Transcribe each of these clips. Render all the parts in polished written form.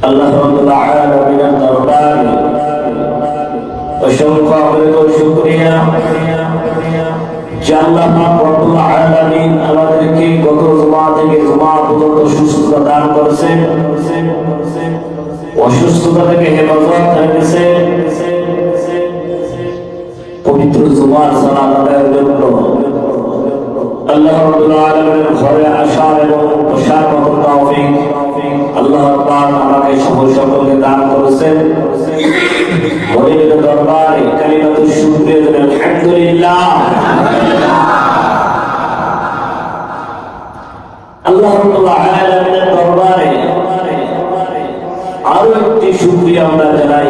আল্লাহ রাব্বুল আলামিনের দরবারে অসংখ্য অগণিত শুকরিয়া যে আল্লাহ পাক রব্বুল আলামিন আমাদেরকে গত জুমা থেকে জুমা পর্যন্ত সুস্থতা দান করেছেন, অসুস্থতা থেকে হেফাজত রেখেছেন। পবিত্র জুমার সালাত আদায়ের জন্য আল্লাহ রাব্বুল আলামিনের ঘরে আসার এবং বসার মতো তৌফিক আল্লাহ পাক আমাকে সকলকে দান করেছেন। মনিবের দরবারে কালিমাতুশ শুকরিয়া জানাই আলহামদুলিল্লাহ। আল্লাহ রাব্বুল আলামিনের দরবারে আরো একটি শুকরিয়া আমরা জানাই,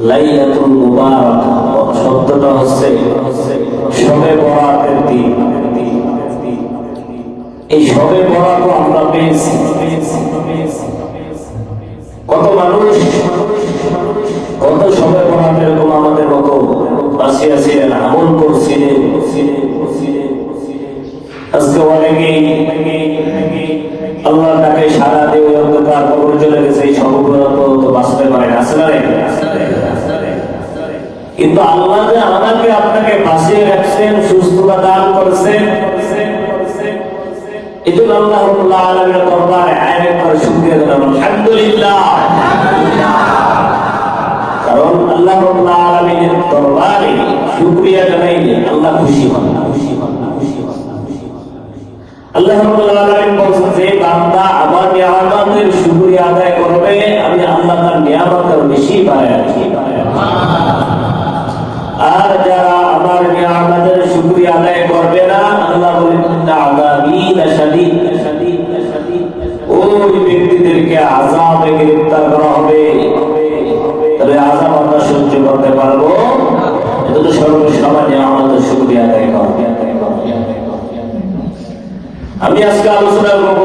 লাইলাতুল মুবারাক শব্দটা হচ্ছে শবে বরাতের দিন। এই শবে বরাত আমরা পেয়েছি। কত মানুষ কত শবে বরাত এরকম আমাদের মতো বাসিয়া ছিলেন, আমল করছিলেন। আজকে অনেকেই আল্লাহ তাকে সারা দিয়ে অন্ধকার কবরে চলে গেছে, এই শবে বরাত তো বাঁচতে পারে না, আসলে কিন্তু আল্লাহ যে আমাকে আপনাকে বাঁচিয়ে রাখছেন, সুস্থতা দান করেছেন, এজন্য আল্লাহ রাব্বুল আলামিনের দরবারে আরেকবার শুকরিয়া জানাই আলহামদুলিল্লাহ। কারণ আল্লাহ রাব্বুল আলামিনের দরবারে শুকরিয়া জানাইলে আল্লাহ খুশি হন। আল্লাহ রাব্বুল আলামিন বলেন যে বান্দা আমার নিয়ামতের শুকরিয়া আদায় করবে, আমি আল্লাহ তার নিয়ামতের বেশি বাড়ায় রাখি। আর যারা আমার নিয়ামতের শুকরিয়া আদায় করবে না, আল্লাহ বলেন আযাবী লাশাদীদ, ওই ব্যক্তিদেরকে আযাবে গ্রেফতার করা হবে। তবে আযাব আমরা সহ্য করতে পারবো, এজন্য সর্বসময় নিয়ামতের শুকরিয়া আদায় করব। আমি আজকে আলোচনা করব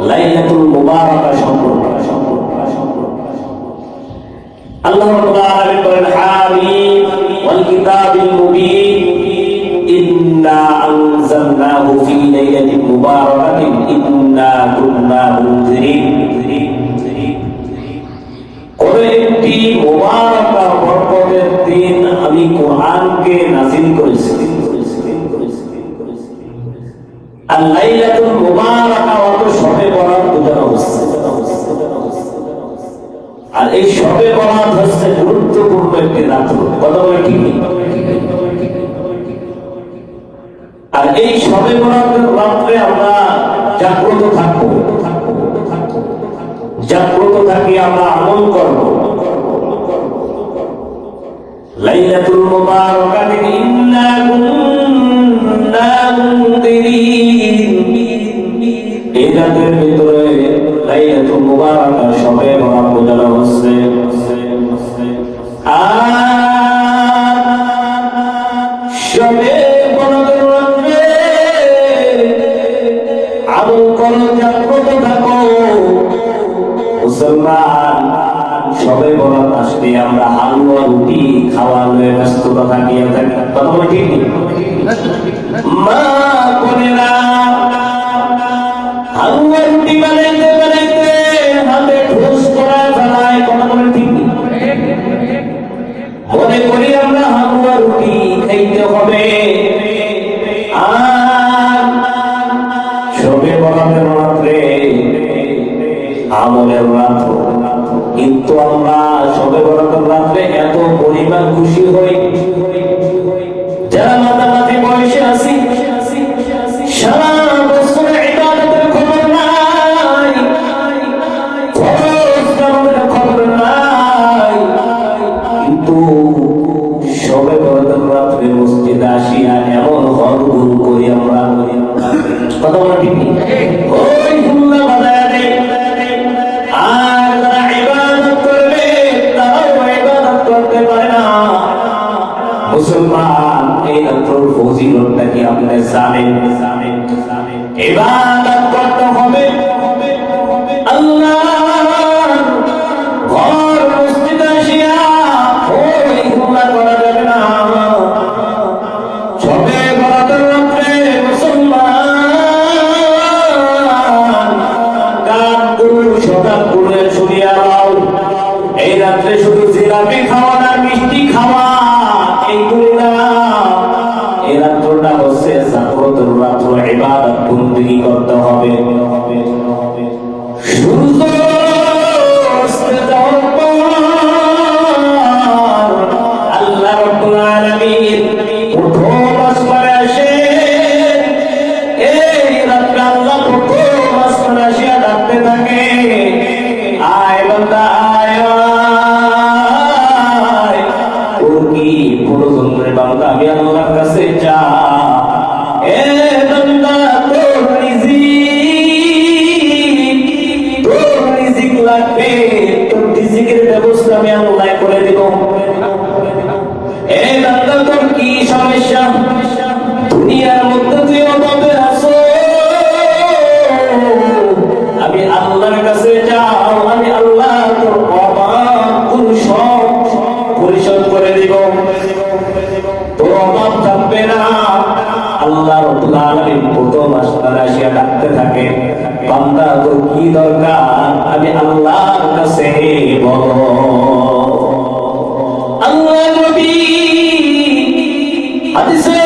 লাইলাতুল মুবারাকা সম্পর্কে। আল্লাহ রাব্বুল আলামিন বলেন হামিম ওয়াল কিতাবিল মুবিন ইন্না আনজালনাহু ফি লাইলাতিন মুবারাকাতিন ইন্না কুন্না মুনজিরিন। কোন একটি মুবারাকা বরকতের দিন আমি কোরআনকে নাযিল করেছি। আর লাইলাতুল মুবারাকা অর্থ শবে বরাত বোঝানো হচ্ছে। আর এই শবে বরাত হচ্ছে গুরুত্বপূর্ণ একটি রাত, কথা বলে ঠিক নেই। আর এই শবে বরাতের রাত্রে আমরা জাগ্রত থাকবো, জাগ্রত থাকি আমরা আমল করব। লাইলাতুল মুবারাকাতিন ইন্না কুন্না মুনজিরিন। এই রাতের ভিতরে লাইলাতুল মুবারাকা শবে বরাত বোঝানো হচ্ছে। শবে বরাতের রাতে আমল করো, জাগ্রত থাকো মুসলমান। শবে বরাত আসলে আমরা হালুয়া রুটি খাওয়া লয়ে ব্যস্ততা থাকিয়ে থাকি, কথা বলে ঠিক নেই। মা বোনেরা হালুয়া রুটি বানাইতে বানাইতে হাতে ঠোস করা জ্বালায়, কথা বলে ঠিক নেই। মনে করি আমরা হালুয়া রুটি খাইতে হবে। আর শবে বরাতের রাত্রে আমলের রাত, কিন্তু আমরা শবে বরাতের রাত্রে এত পরিমাণ খুশি হই, যারা মাতামাতি বয়সে আছি সারা বছর ইবাদতের খবর নাই, খরচ কামানোর খবর নাই, কিন্তু শবে বরাতের রাত্রে মসজিদে আসিয়া এমন হরগুল করি আমরা, কথা বলা ঠিক নেই। ওই হুল্লা বাজায় দেয়। আর যারা ইবাদত করবে তারাও ইবাদত করতে পারে না। মুসলমান, এই রাত্রের ফজিলতটা কি আপনি জানেন? ইবাদত করতে হবে আল্লাহর ঘর মসজিদে আসিয়া ওই হুল্লা করা যাবে না। শবে বরাতের রাত্রে মুসলমান বন্দেগী করতে হবে। সূর্য অস্ত যাওয়ার পর আল্লাহ রাব্বুল আলামিন প্রথম আসমানে আসে। এই রাত্রে আল্লাহ প্রথম আসমানে আসিয়া ডাকতে থাকে, আয় বান্দা আয় আয়। তোর কি প্রয়োজন রে বান্দা? আমি আল্লাহর কাছে যা। এ বান্দা তোর রিজিক লাগবে, তোর রিজিকের ব্যবস্থা আমি আল্লাহ করে দিব। এ বান্দা তোর কি সমস্যা? দুনিয়ার মধ্যে তুই অভাবে আছো, আমি আল্লাহর কাছে যাও, আমি আল্লাহ তোর অভাবগুলো সব পরিশোধ করে দিব, তোর অভাব থাকবে না। আল্লাহ রাব্বুল আলামিন প্রথম আসমানে আসিয়া ডাকতে থাকে, বান্দা তোর কি দরকার? আমি আল্লাহর কাছে বলো। আল্লাহ নবী হাদিসে